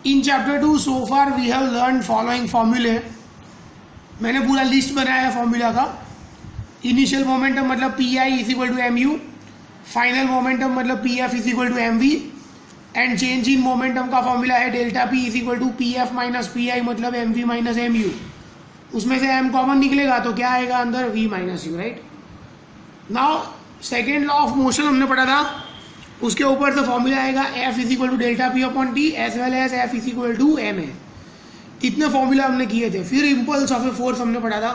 In chapter 2 so far we have learn following फॉर्मूले। मैंने पूरा लिस्ट बनाया है फॉर्मूला का। इनिशियल मोमेंटम मतलब P I is equal to M U, final momentum मतलब P F is equal to M V, and change in momentum का formula है delta P is equal to P F minus P I मतलब M V minus M U. उसमें से M common निकलेगा तो क्या आएगा अंदर, we minus u, right. Now second law of motion हमने पढ़ा था, उसके ऊपर से फॉर्मूला आएगा F is equal to delta P upon T as well as F is equal to M A. इतने फॉर्मूला हमने किए थे। फिर इम्पल्स ऑफ ए फोर्स हमने पढ़ा था।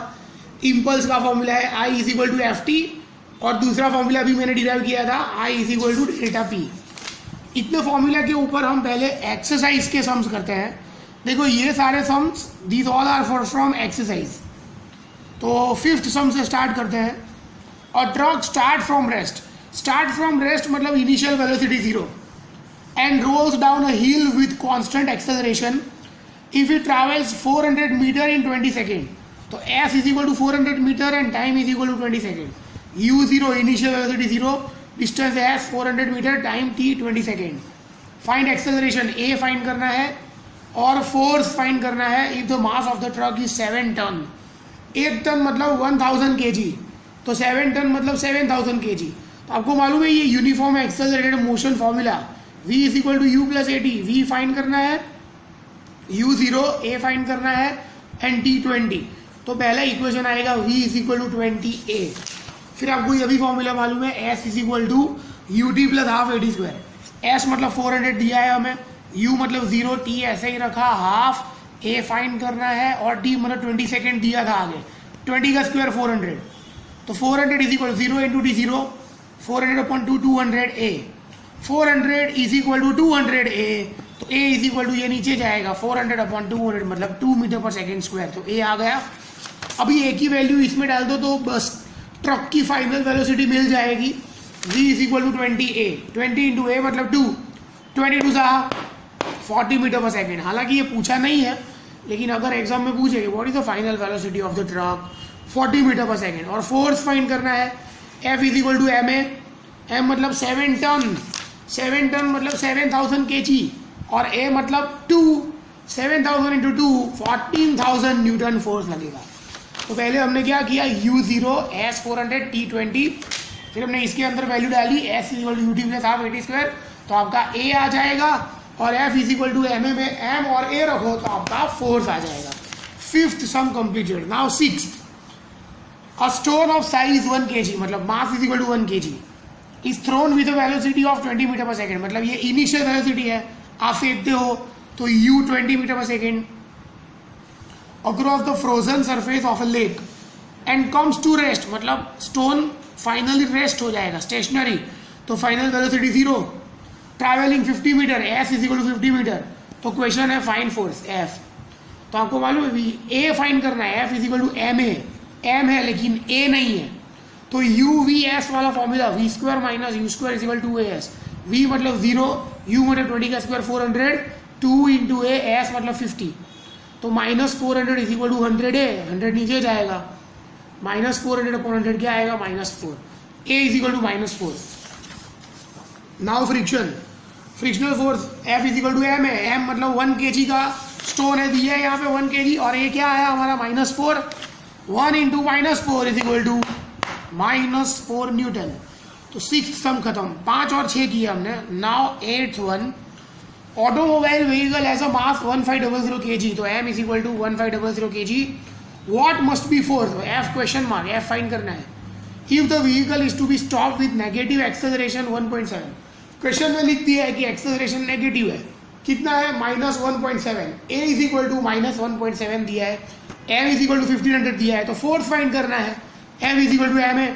इम्पल्स का फॉर्मूला है I is equal to F T, और दूसरा फॉर्मूला भी मैंने डिराइव किया था I is equal to delta P. इतने फॉर्मूला के ऊपर हम पहले एक्सरसाइज के सम्स करते हैं। देखो ये सारे sums these all are for from exercise. तो फिफ्थ सम से स्टार्ट करते हैं। और truck start from rest. Start from rest मतलब initial velocity 0 and rolls down a hill with constant acceleration if it travels 400 metre in 20 second. तो F is equal to 400 metre and time is equal to 20 second. U 0 initial velocity 0, distance F 400 metre, time T 20 second. Find acceleration A find करना है और force find करना है if the mass of the truck is 7 ton. 1 ton मतलब 1000 kg, तो 7 ton मतलब 7000 kg। तो आपको मालूम है ये uniform accelerated motion formula v is equal to u plus a t. V find करना है, u 0, a फाइंड करना है एंड t 20। तो पहला इक्वेशन आएगा v is equal to 20a। फिर आपको ये भी फॉर्मूला मालूम है s is equal to u t plus half a t square. s मतलब 400 दिया है हमें, u मतलब 0, t ऐसे ही रखा, हाफ, a फाइंड करना है और t मतलब 20 सेकेंड दिया था आगे। 20 का स्क्वायर 400, तो 400 is equal 0 into t 0, 400 upon 200 a। 400 is equal to 200 a, तो a इज इक्वल टू ये नीचे जाएगा 400 अपॉन 200 मतलब 2 मीटर पर सेकेंड स्क्वायर। तो a आ गया। अभी a की वैल्यू इसमें डाल दो तो बस ट्रक की फाइनल वेलोसिटी मिल जाएगी। v is equal to 20a, 20 into a मतलब 2, 22 सा 40 मीटर पर सेकेंड। हालांकि ये पूछा नहीं है, लेकिन अगर एग्जाम में पूछेगी what is the final velocity of the truck, 40 metre पर सेकेंड। और फोर्स फाइंड करना है F is equal to M A. M मतलब 7 टन, 7 टन मतलब 7000 kg, और A मतलब 2, 7000 इंटू 2 14,000 न्यूटन फोर्स लगेगा। तो पहले हमने क्या किया, U 0, S 400, T 20, फिर हमने इसके अंदर वैल्यू डाली S is equal to u t plus half a t square. तो आपका A आ जाएगा, और F is equal to M A में M और A रखो तो आपका फोर्स आ जाएगा। Fifth some completed. Now sixth, a stone of size 1 kg मतलब mass is equal to 1 kg is thrown with a velocity of 20 metre पर second. मतलब ये इनिशियल वेलोसिटी है, आप फेंकते हो तो u 20 मीटर पर second across the frozen surface of a lake and comes to rest मतलब स्टोन फाइनली रेस्ट हो जाएगा, स्टेशनरी। तो final velocity 0, travelling 50 metre, s is equal to 50 metre. तो क्वेश्चन है फाइंड फोर्स f। तो आपको मालूम है a फाइंड करना है, f is equal to M A. m है लेकिन a नहीं है, तो u v s वाला formula v square minus u square is equal to as। v मतलब 0, u मतलब 20 का स्क्वायर 400, 2 इंटू a, s मतलब 50। तो minus 400 is equal to 100a, 100 नीचे जाएगा, माइनस 400 अपॉन 100 क्या आएगा, -4। a is equal to -4। Now friction, frictional force f is equal to m है। m मतलब 1 kg का स्टोन है, दिया है यहाँ पे 1 kg, और a क्या आया हमारा -4। 1 into -4 is equal to -4 newton. तो सिक्स्थ सम खत्म। 5 और 6 किया हमने। Now 8th one, automobile vehicle as a mass 1500 kg। तो m is equal to 1500 kg। What must be force, f question mark, f find करना है। If the vehicle is to be stop with negative acceleration 1.7। क्वेश्चन में लिख दिया है कि acceleration negative है, कितना है, -1.7। a इज इक्वल टू -1.7 दिया है, m इज इक्वल टू 1500 दिया है। तो फोर्स फाइंड करना है, m is equal to m है।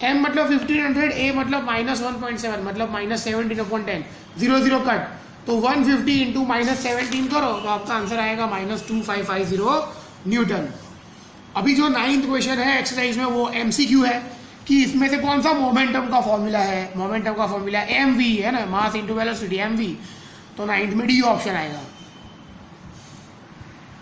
m मतलब 1500, a मतलब -1.7 मतलब -17 अपॉन 10, 0 0 कट। तो 150 इंटू -17 करो तो आपका आंसर आएगा -2550 न्यूटन। अभी जो 9th क्वेश्चन है एक्सरसाइज में वो MCQ है कि इसमें से कौन सा मोमेंटम का फॉर्मूला है। मोमेंटम का फॉर्मूला mv है ना, मास इंटू वेलोसिटी mv। तो 9th में डी ऑप्शन आएगा।